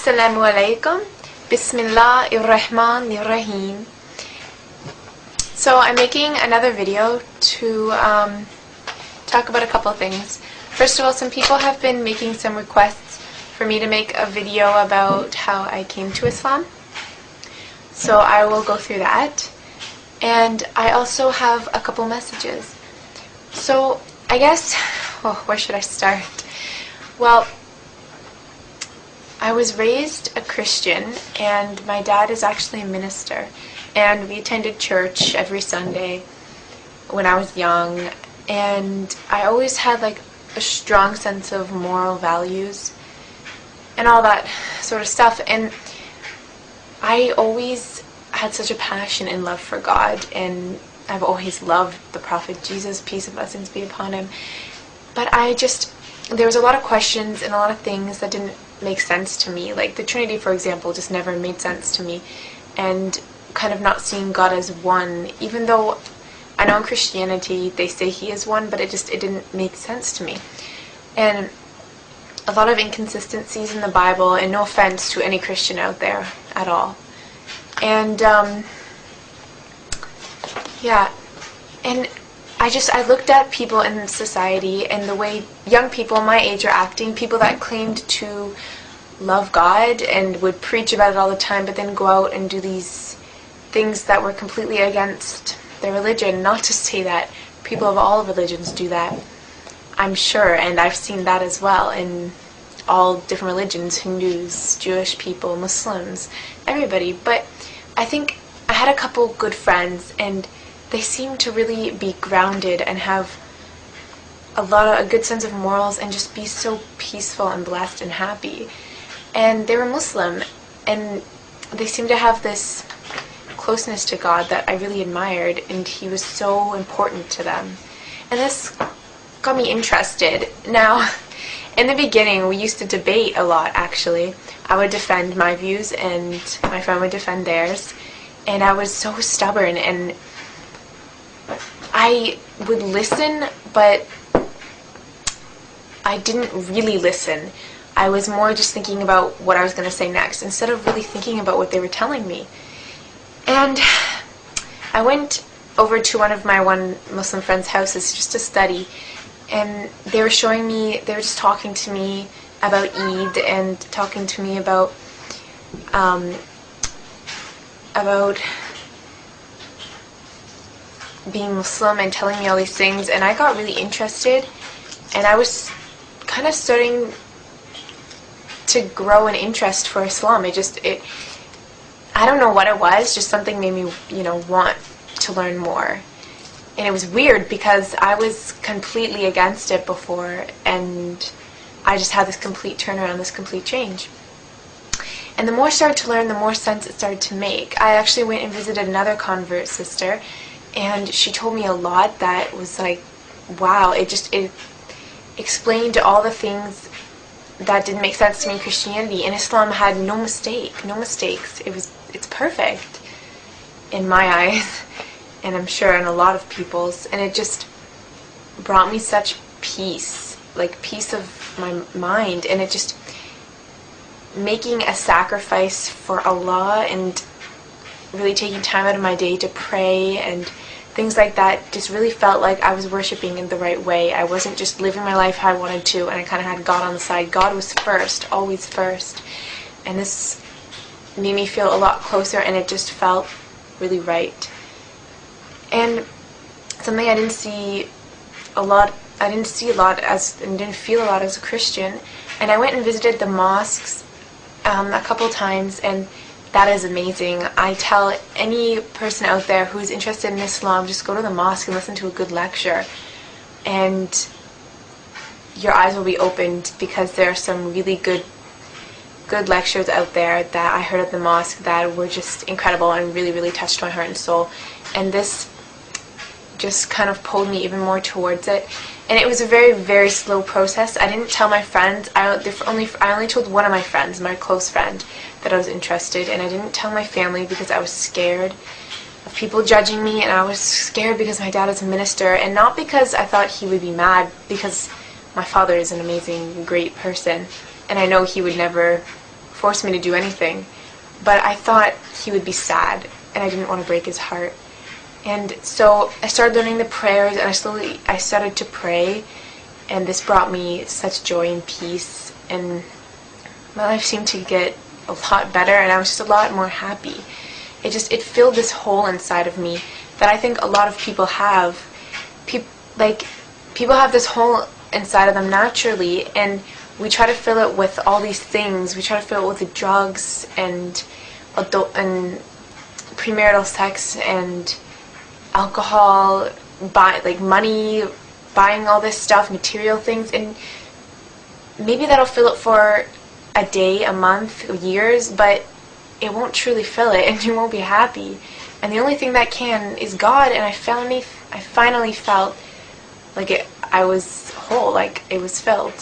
Assalamu alaikum. Bismillahirrahmanirrahim. So I'm making another video to talk about a couple of things. First of all, some people have been making some requests for me to make a video about how I came to Islam. So I will go through that. And I also have a couple messages. So I guess, where should I start? Well, I was raised a Christian, and my dad is actually a minister, and we attended church every Sunday when I was young, and I always had like a strong sense of moral values and all that sort of stuff, and I always had such a passion and love for God, and I've always loved the Prophet Jesus, peace and blessings be upon him, but there was a lot of questions and a lot of things that didn't make sense to me. Like the Trinity, for example, just never made sense to me, and kind of not seeing God as one, even though I know in Christianity they say he is one, but it didn't make sense to me. And a lot of inconsistencies in the Bible, and no offense to any Christian out there at all. And and I looked at people in society and the way young people my age are acting, people that claimed to love God and would preach about it all the time, but then go out and do these things that were completely against their religion. Not to say that people of all religions do that, I'm sure, and I've seen that as well in all different religions, Hindus, Jewish people, Muslims, everybody. But I think I had a couple good friends, and they seemed to really be grounded and have a good sense of morals and just be so peaceful and blessed and happy. And they were Muslim, and they seemed to have this closeness to God that I really admired, and he was so important to them. And this got me interested. Now, in the beginning, we used to debate a lot, actually. I would defend my views, and my friend would defend theirs. And I was so stubborn, and I would listen, but I didn't really listen. I was more just thinking about what I was going to say next, instead of really thinking about what they were telling me. And I went over to one of my Muslim friend's houses just to study, and they were just talking to me about Eid, and talking to me about being Muslim, and telling me all these things, and I got really interested, and I was kind of starting to grow an interest for Islam. I don't know what it was, just something made me, want to learn more. And it was weird because I was completely against it before, and I just had this complete turnaround, this complete change. And the more I started to learn, the more sense it started to make. I actually went and visited another convert sister, and she told me a lot that was like, wow, it explained all the things that didn't make sense to me in Christianity. And Islam had no mistakes. It's perfect in my eyes, and I'm sure in a lot of people's, and it just brought me such peace, like peace of my mind, and it just making a sacrifice for Allah and really taking time out of my day to pray and things like that just really felt like I was worshiping in the right way. I wasn't just living my life how I wanted to, and I kind of had God on the side. God was first, always first. And this made me feel a lot closer, and it just felt really right. And something I didn't see a lot and didn't feel a lot as a Christian. And I went and visited the mosques a couple times, and that is amazing. I tell any person out there who's interested in Islam, just go to the mosque and listen to a good lecture, and your eyes will be opened, because there are some really good lectures out there that I heard at the mosque that were just incredible and really, really touched my heart and soul. And this just kind of pulled me even more towards it. And it was a very, very slow process. I didn't tell my friends. I only told one of my friends, my close friend, that I was interested. And I didn't tell my family because I was scared of people judging me. And I was scared because my dad is a minister. And not because I thought he would be mad, because my father is an amazing, great person. And I know he would never force me to do anything. But I thought he would be sad, and I didn't want to break his heart. And so I started learning the prayers, and I started to pray, and this brought me such joy and peace, and my life seemed to get a lot better, and I was just a lot more happy. It filled this hole inside of me that I think a lot of people have. People have this hole inside of them naturally, and we try to fill it with all these things. We try to fill it with the drugs and premarital sex and alcohol, money, buying all this stuff, material things, and maybe that'll fill it for a day, a month, years, but it won't truly fill it, and you won't be happy. And the only thing that can is God, and I finally felt like I was whole, like it was filled.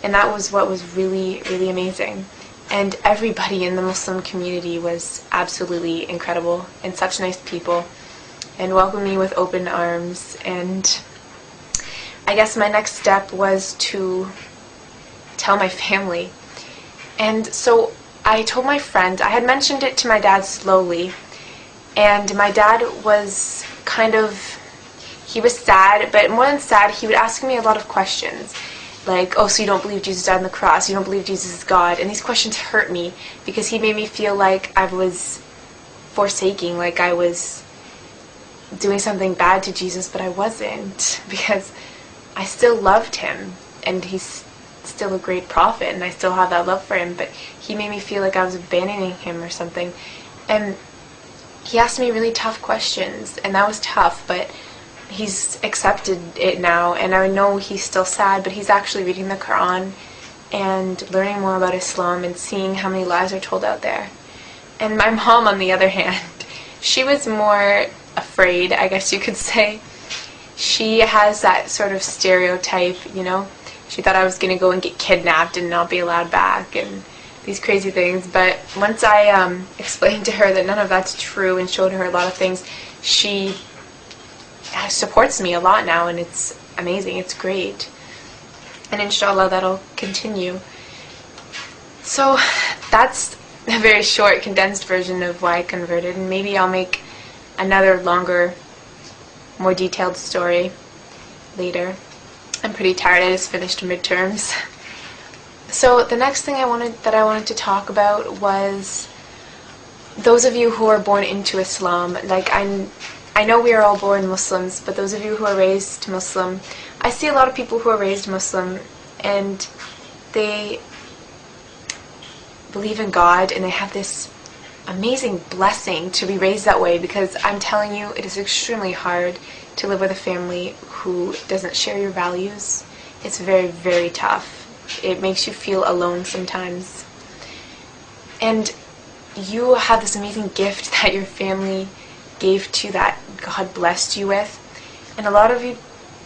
And that was what was really, really amazing. And everybody in the Muslim community was absolutely incredible and such nice people and welcomed me with open arms. And I guess my next step was to tell my family. And so I told my friend, I had mentioned it to my dad slowly, and my dad was he was sad, but more than sad, he would ask me a lot of questions. Like, oh, so you don't believe Jesus died on the cross, you don't believe Jesus is God. And these questions hurt me because he made me feel like I was forsaking, like I was doing something bad to Jesus, but I wasn't, because I still loved him, and he's still a great prophet, and I still have that love for him, but he made me feel like I was abandoning him or something. And he asked me really tough questions, and that was tough, but he's accepted it now, and I know he's still sad, but he's actually reading the Quran and learning more about Islam and seeing how many lies are told out there. And my mom, on the other hand, she was more afraid, I guess you could say. She has that sort of stereotype, you know. She thought I was going to go and get kidnapped and not be allowed back and these crazy things. But once I explained to her that none of that's true and showed her a lot of things, she supports me a lot now, and it's amazing. It's great. And inshallah, that'll continue. So that's a very short, condensed version of why I converted, and maybe I'll make another longer, more detailed story later. I'm pretty tired. I just finished midterms. So the next thing I wanted to talk about was those of you who are born into Islam. Like, I know we are all born Muslims, but those of you who are raised Muslim, I see a lot of people who are raised Muslim, and they believe in God, and they have this amazing blessing to be raised that way, because I'm telling you, it is extremely hard to live with a family who doesn't share your values. It's very, very tough. It makes you feel alone sometimes. And you have this amazing gift that your family gave to you, that God blessed you with. And a lot of you,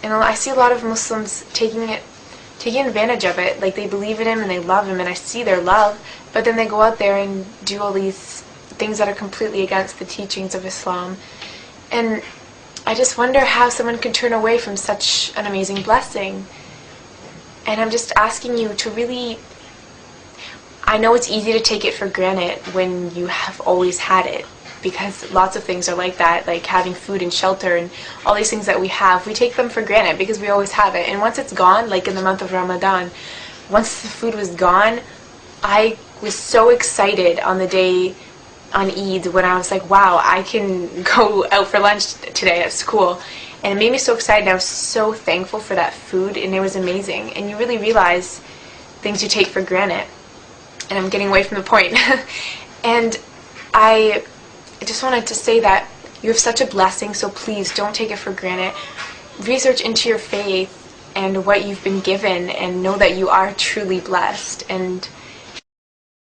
and I see a lot of Muslims taking advantage of it. Like, they believe in him and they love him, and I see their love, but then they go out there and do all these things that are completely against the teachings of Islam. And I just wonder how someone can turn away from such an amazing blessing. And I'm just asking you to really, I know it's easy to take it for granted when you have always had it, because lots of things are like that, like having food and shelter and all these things that we have, we take them for granted because we always have it. And once it's gone, like in the month of Ramadan, once the food was gone, I was so excited on the day on Eid when I was like, wow, I can go out for lunch today at school. And it made me so excited, and I was so thankful for that food, and it was amazing. And you really realize things you take for granted. And I'm getting away from the point. And I just wanted to say that you have such a blessing, so please don't take it for granted. Research into your faith and what you've been given, and know that you are truly blessed. And